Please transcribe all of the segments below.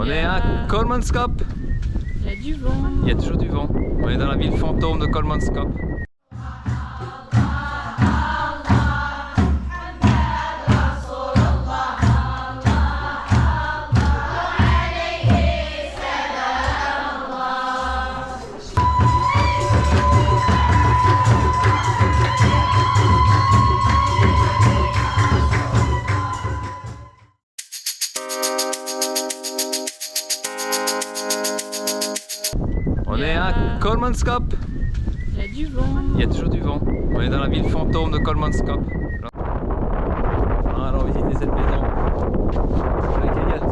On est à Kolmanskop. Il y a du vent. Il y a toujours du vent. On est dans la ville fantôme de Kolmanskop. On est à Kolmanskop. Il y a du vent. Il y a toujours du vent. On est dans la ville fantôme de Kolmanskop. Allons visiter cette maison. Avec Elliot.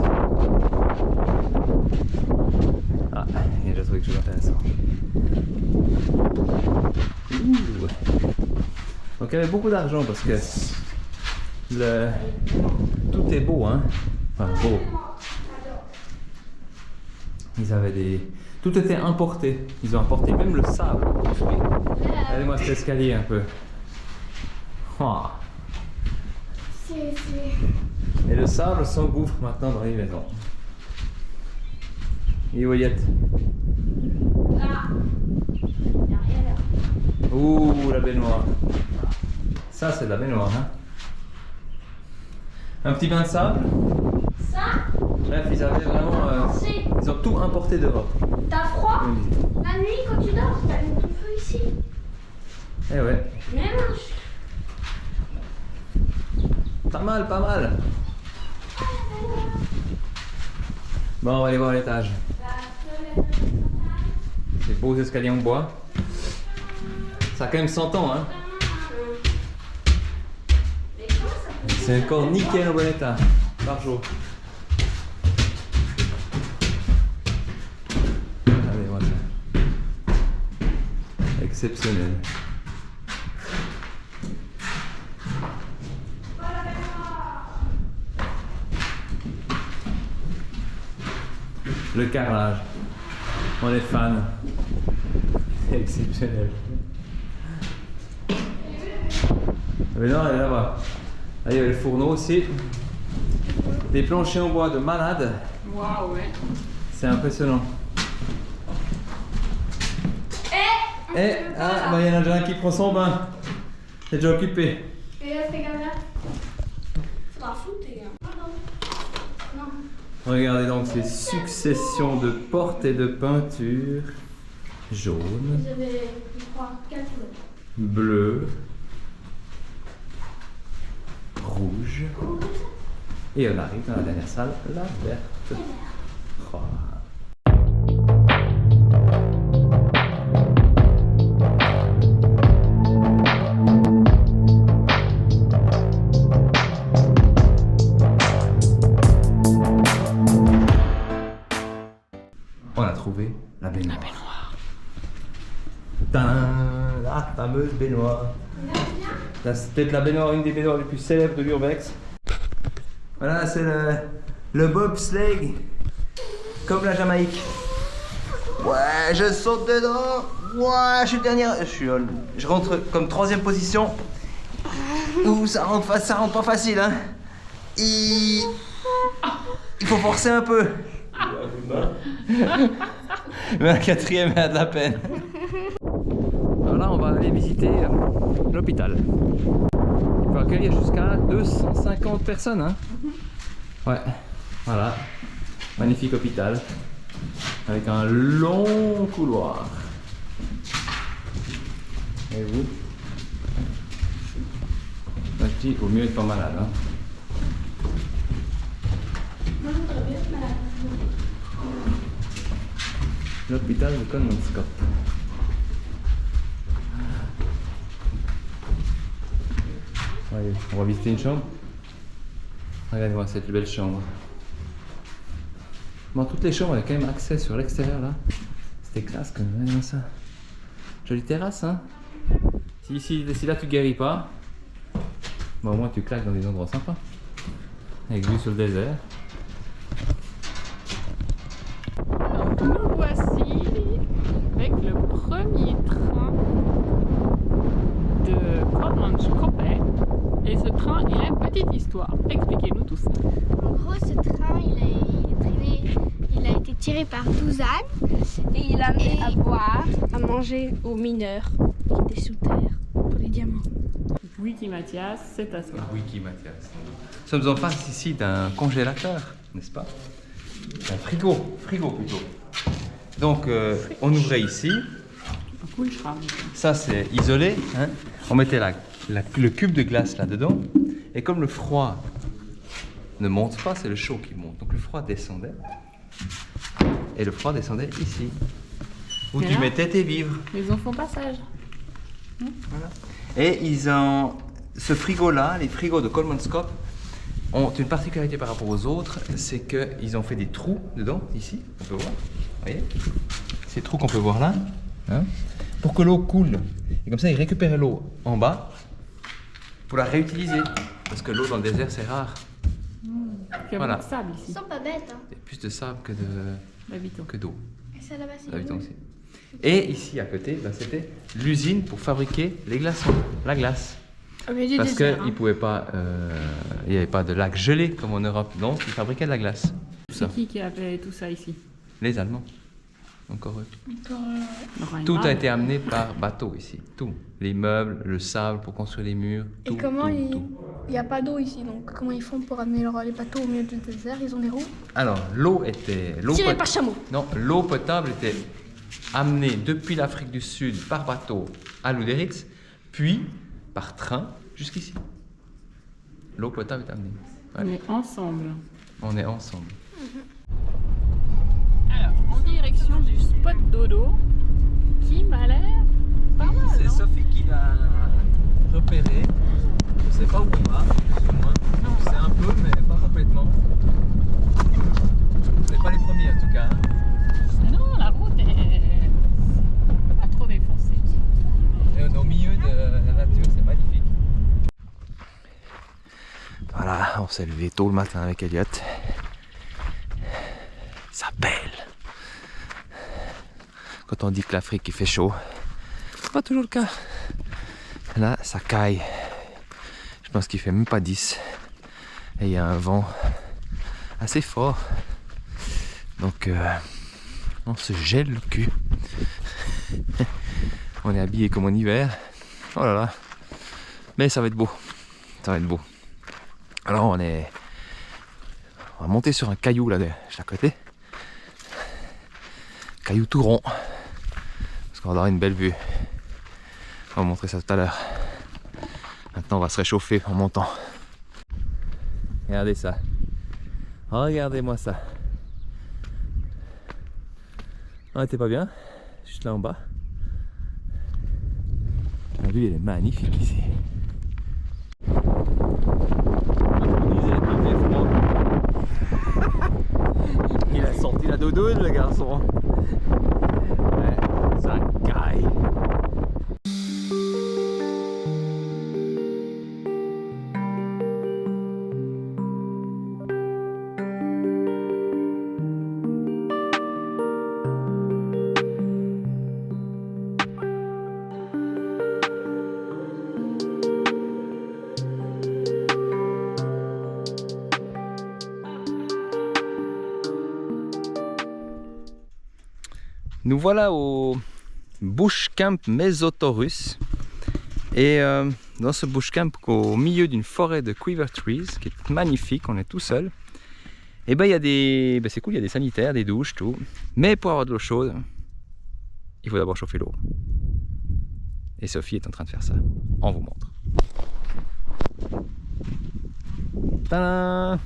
Ah, il a déjà trouvé quelque chose d'intéressant. Donc il y avait beaucoup d'argent parce que tout est beau, hein. Enfin beau. Ils avaient des... Tout était importé. Ils ont importé même le sable. Regardez-moi cet escalier un peu. Oh. Et le sable s'engouffre maintenant dans les maisons. Et voyez. Ouh, la baignoire. Ça, c'est de la baignoire, hein. Un petit bain de sable. Ça? Bref, ils avaient vraiment... ils ont tout importé d'Europe. T'as froid? La nuit quand tu dors, t'as ton feu ici. Eh ouais. Même Pas mal, pas mal. Bon, on va aller voir l'étage. Des beaux escaliers en bois. Ça a quand même 100 ans, hein. C'est encore nickel au bon état. Par jour. Allez, voilà. Exceptionnel. Le carrelage. On est fan. C'est exceptionnel. Mais non, elle est là-bas. Là, il y avait le fourneau aussi. Des planchers en bois de malade. Waouh, ouais. C'est impressionnant. Eh, ah, bah, il y en a déjà un qui prend son bain. C'est déjà occupé. Et là, fais comme là. Faudra foutre, les gars. Non. Regardez donc ces successions de portes et de peintures. Jaune, Vous avez, je crois, 4 bleu, rouge. Et on arrive dans la dernière salle, la verte. Oh. On a trouvé la baignoire. La baignoire. Tadam, la fameuse baignoire. C'est peut-être la baignoire, une des baignoires les plus célèbres de l'Urbex. Voilà, c'est le bobsleigh, comme la Jamaïque. Ouais, je saute dedans. Ouais, je suis dernière. Je rentre comme 3e position. Ouh, ça rentre pas facile, hein. Il faut forcer un peu. Mais la 4e a de la peine. Alors là, on va aller visiter l'hôpital. Il peut accueillir jusqu'à 250 personnes, hein. Ouais, voilà. Magnifique hôpital. Avec un long couloir. Et vous? Moi je dis, au mieux être pas malade, hein. Moi, je voudrais bien être malade. L'hôpital de Kolmanskop. Allez, on va visiter une chambre. Regardez-moi cette belle chambre. Bon, toutes les chambres, il y a quand même accès sur l'extérieur là. C'était classe quand même, regardez-moi ça. Jolie terrasse, hein. Si là tu guéris pas, bon, au moins tu claques dans des endroits sympas. Avec vue sur le désert. Donc nous voici avec le premier train de Kolmanskop. Et ce train, il a une petite histoire. Expliquez-nous tout ça. En gros, ce train, il est traîné géré par Douzane et il a mis à boire, à manger aux mineurs qui étaient sous terre pour les diamants. Wiki Mathias, c'est à toi. Wiki Mathias. Nous sommes en face ici d'un congélateur, n'est-ce pas? Un frigo plutôt. Donc on ouvrait ici. Cool, je crois. Ça c'est isolé. Hein. On mettait le cube de glace là-dedans. Et comme le froid ne monte pas, c'est le chaud qui monte. Donc le froid descendait. Et le froid descendait ici. Où Et tu là, mettais tes vivres. Les enfants passage. Voilà. Et ils ont ce frigo-là, les frigos de Coleman Scope, ont une particularité par rapport aux autres, c'est qu'ils ont fait des trous dedans, ici, on peut voir. Vous voyez? Ces trous qu'on peut voir là, hein, pour que l'eau coule. Et comme ça, ils récupèrent l'eau en bas pour la réutiliser. Parce que l'eau dans le désert, c'est rare. Il y a Voilà. beaucoup de sable ici. Ils sont pas bêtes, hein. Il y a plus de sable D'habitants. que d'eau. Et ça là-bas, c'est D'habitants bleu. aussi. Et ici, à côté, ben, c'était l'usine pour fabriquer les glaçons, la glace. Au milieu du Parce désert, qu'il n'y avait pas de lac gelé comme en Europe, donc ils fabriquaient de la glace. Tout ça. C'est qui a fait tout ça ici? Les Allemands. Encore eux. Reinhard. Tout a été amené par bateau ici. Tout. Les meubles, le sable pour construire les murs. Tout, Et comment tout. il n'y a pas d'eau ici, donc comment ils font pour amener les bateaux au milieu du désert? Ils ont des roues? Alors, l'eau était... Tiré par chameau. Non, l'eau potable était amenée depuis l'Afrique du Sud par bateau à Lüderitz, puis par train jusqu'ici. L'eau potable est amenée. On est ensemble. On est ensemble. Alors, en direction du spot dodo, qui m'a l'air pas mal. C'est hein. Sophie qui l'a repéré. Je sais pas où on va, plus ou moins. Je sais un peu, mais pas complètement. On n'est pas les premiers en tout cas. Mais non, la route est pas trop défoncée. Et on est au milieu de la nature, c'est magnifique. Voilà, on s'est levé tôt le matin avec Elliot. Ça pèle. Quand on dit que l'Afrique il fait chaud, c'est pas toujours le cas. Là, ça caille. Je pense qu'il fait même pas 10. Et il y a un vent assez fort. Donc, on se gèle le cul. On est habillé comme en hiver. Oh là là. Mais ça va être beau. Ça va être beau. Alors, on va monter sur un caillou là de chaque côté. Caillou tout rond. Parce qu'on va avoir une belle vue. On va vous montrer ça tout à l'heure. Maintenant, on va se réchauffer en montant. Regardez ça. Regardez-moi ça. Ah, t'es pas bien? Juste là en bas. La vue, elle est magnifique ici. Il a sorti la doudoune, le garçon. Ouais, ça caille. Nous voilà au Bush Camp Mesotaurus et dans ce Bush Camp au milieu d'une forêt de quiver trees qui est magnifique, on est tout seul. Et ben il y a des, c'est cool, il y a des sanitaires, des douches, tout. Mais pour avoir de l'eau chaude, il faut d'abord chauffer l'eau. Et Sophie est en train de faire ça. On vous montre. Tadam!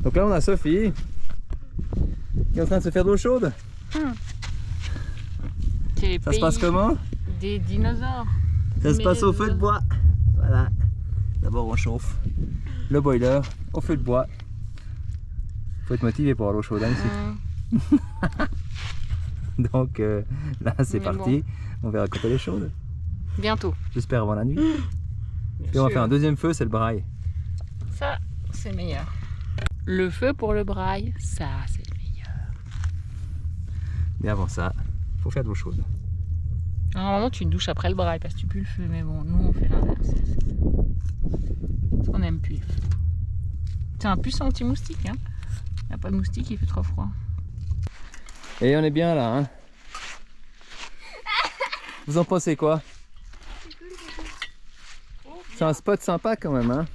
Donc là on a Sophie qui est en train de se faire de l'eau chaude. Ça se passe comment? Des dinosaures. Ça se Mais passe au feu de bois. Voilà. D'abord on chauffe le boiler au feu de bois. Faut être motivé pour avoir l'eau chaude hein, ici. Donc là c'est Mais parti. On verra quand elle est chaude. Bientôt. J'espère avant la nuit. Bien Puis on va sûr. faire un deuxième feu, c'est le braai. Ça, c'est meilleur. Le feu pour le braille, ça, c'est le meilleur. Mais avant ça, faut faire de l'eau chaude. Normalement, tu te douches après le braille parce que tu pues le feu, mais bon, nous on fait l'inverse. Parce qu'on aime plus le feu. C'est un puissant anti-moustique, hein. Il n'y a pas de moustique, il fait trop froid. Et on est bien là, hein. Vous en pensez quoi? C'est un spot sympa quand même, hein.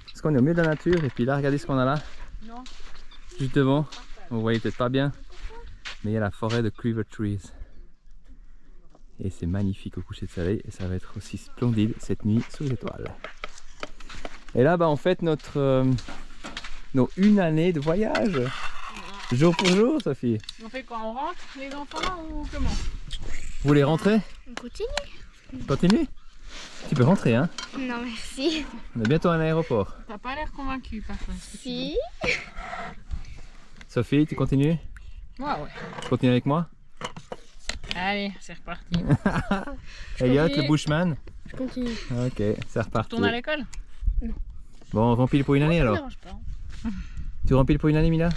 Parce qu'on est au milieu de la nature et puis là, regardez ce qu'on a là. Non. Juste devant. Vous voyez peut-être pas bien, mais il y a la forêt de Quiver Trees. Et c'est magnifique au coucher de soleil et ça va être aussi splendide cette nuit sous les étoiles. Et là, bah, on fête notre nos 1 année de voyage. Jour pour jour, Sophie. On fait quoi? On rentre les enfants ou comment? Vous voulez rentrer? On continue? Continue? Tu peux rentrer, hein? Non, merci. On est bientôt à l'aéroport. T'as pas l'air convaincu par contre. Si. Sophie, tu continues? Moi, ouais. Tu continues avec moi? Allez, c'est reparti. Elliot, continue. le bushman? Je continue. Ok, c'est reparti. Tourne à l'école? Bon, on rempile pour 1 année Ça me alors. dérange pas. Tu remplis pour 1 année, Mila?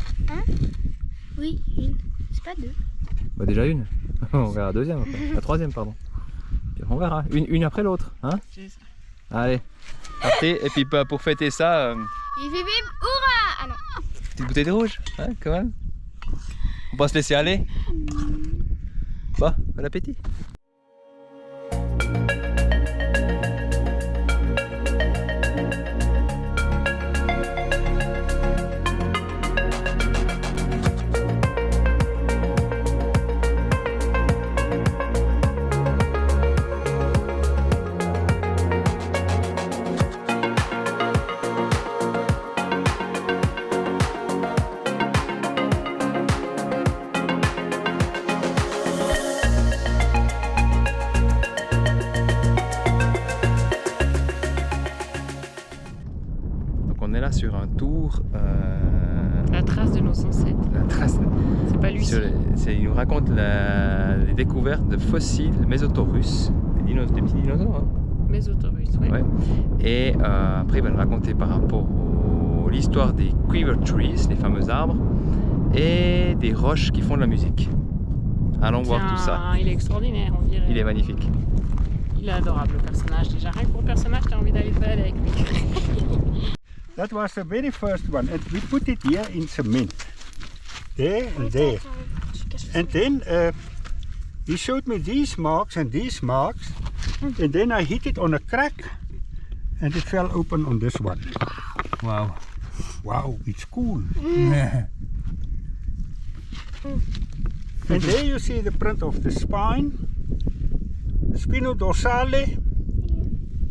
Oui, une. C'est pas 2. Bah déjà 1. On verra la 2e après. La 3e, pardon. Puis on verra. Une après l'autre, hein? C'est ça. Allez, partez. Et puis pour fêter ça, Il fait bim, hurrah! Ah non. petite bouteille de rouge, hein, quand même. On va se laisser aller. Bon appétit. On est là sur un tour, La trace de nos ancêtres. la trace, C'est pas lui. il nous raconte les découvertes de fossiles Mésotaurus, des petits dinosaures. Hein. Mésotaurus, ouais. Ouais. Et après il va nous raconter par rapport à l'histoire des Quiver Trees, les fameux arbres, et des roches qui font de la musique. Allons voir tout ça. Il est extraordinaire, on dirait. Il est magnifique. Il est adorable le personnage. Déjà, rien que pour le personnage, t'as envie d'aller te balader avec lui. That was the very first one, and we put it here in cement. There and there. And then he showed me these marks and these marks, and then I hit it on a crack, and it fell open on this one. Wow. Wow, it's cool. And there you see the print of the spine, the spina dorsale,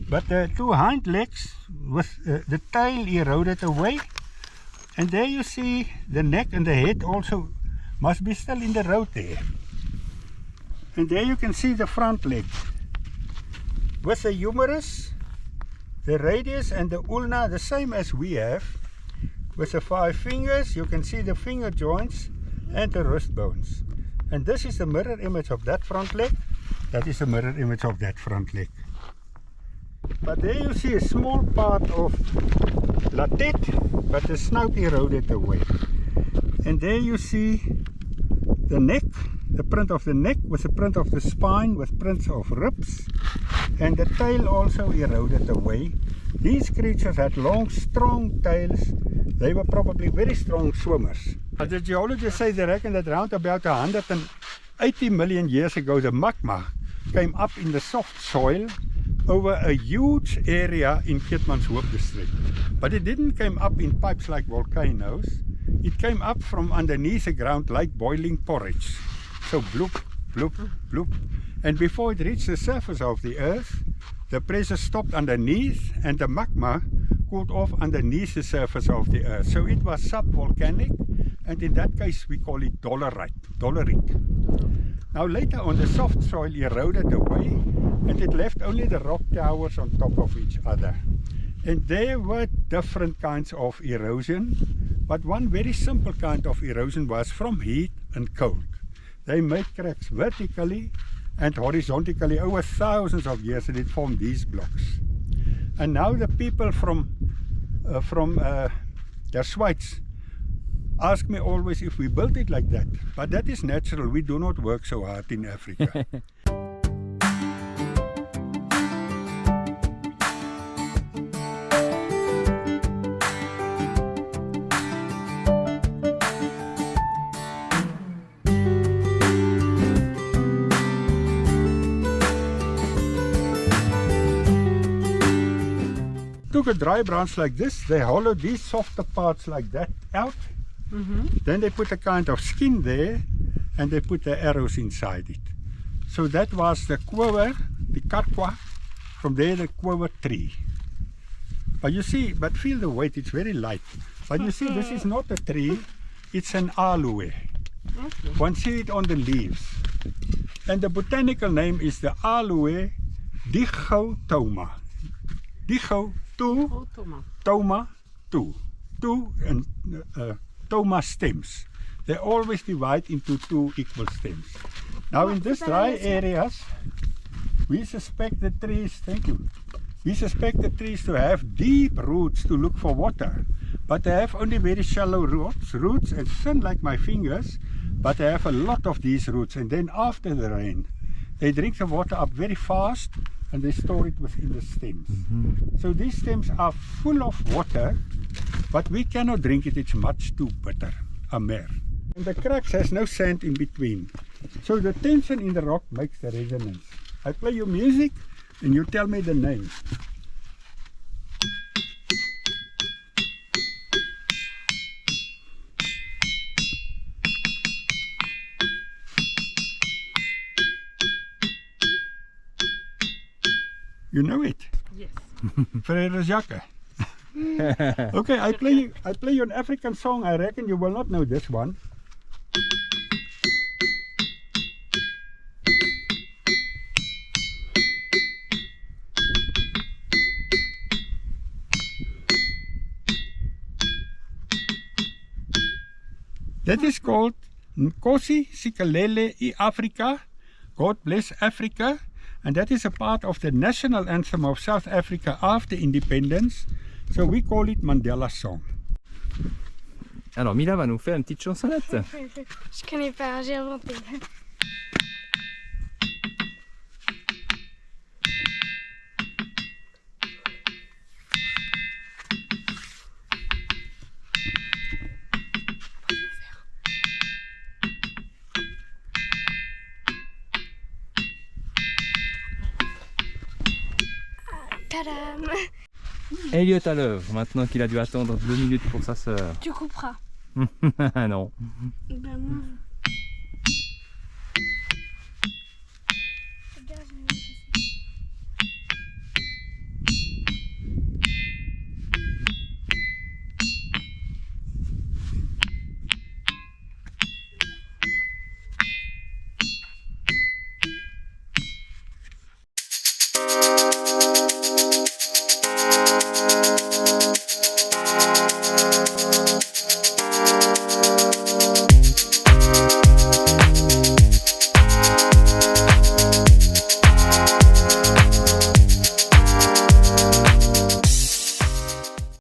but the 2 hind legs with the tail eroded away. And there you see the neck and the head also must be still in the road there. And there you can see the front leg with the humerus, the radius and the ulna the same as we have. With the 5 fingers you can see the finger joints and the wrist bones. And this is the mirror image of that front leg. That is the mirror image of that front leg. But there you see a small part of la tête, but the snout eroded away. And there you see the neck, the print of the neck with the print of the spine with prints of ribs, and the tail also eroded away. These creatures had long, strong tails. They were probably very strong swimmers. The geologists say they reckon that around about 180 million years ago the magma came up in the soft soil over a huge area in Keetmanshoop district. But it didn't come up in pipes like volcanoes. It came up from underneath the ground like boiling porridge. So bloop, bloop, bloop. And before it reached the surface of the earth, the pressure stopped underneath and the magma cooled off underneath the surface of the earth. So it was subvolcanic, and in that case we call it dolerite. Now later on the soft soil eroded away and it left only the rock towers on top of each other. And there were different kinds of erosion, but one very simple kind of erosion was from heat and cold. They made cracks vertically and horizontally over thousands of years, and it formed these blocks. And now the people from Der Schweiz ask me always if we built it like that, but that is natural. We do not work so hard in Africa. took a dry branch like this, they hollowed these softer parts like that out. Then they put a kind of skin there and they put the arrows inside it. So that was the quiver, the karkwa, from there the quiver tree. But you see, but feel the weight, it's very light. But you see, this is not a tree, it's an aloe. One see it on the leaves. And the botanical name is the Aloe dichotoma. Dicho, two, toma, two. Two and toma stems. They always divide into two equal stems. Now in these dry areas, we suspect the trees, thank you, we suspect the trees to have deep roots to look for water. But they have only very shallow roots and thin like my fingers, but they have a lot of these roots. And then after the rain, they drink the water up very fast and they store it within the stems. So these stems are full of water, but we cannot drink it, it's much too bitter, amer. And the cracks has no sand in between. So the tension in the rock makes the resonance. I play you music and you tell me the name. You know it? Yes. Ferreira Jacques. Okay, I play you an African song. I reckon you will not know this one. That is called Nkosi Sikelel' iAfrika, God bless Africa, and that is a part of the national anthem of South Africa after independence, so we call it Mandela's song. Alors Mila va nous faire une petite chansonnette. Je connais pas, j'ai inventé. Tadam! Elliot à l'œuvre, maintenant qu'il a dû attendre 2 minutes pour sa sœur. Tu couperas. Non. Ben non.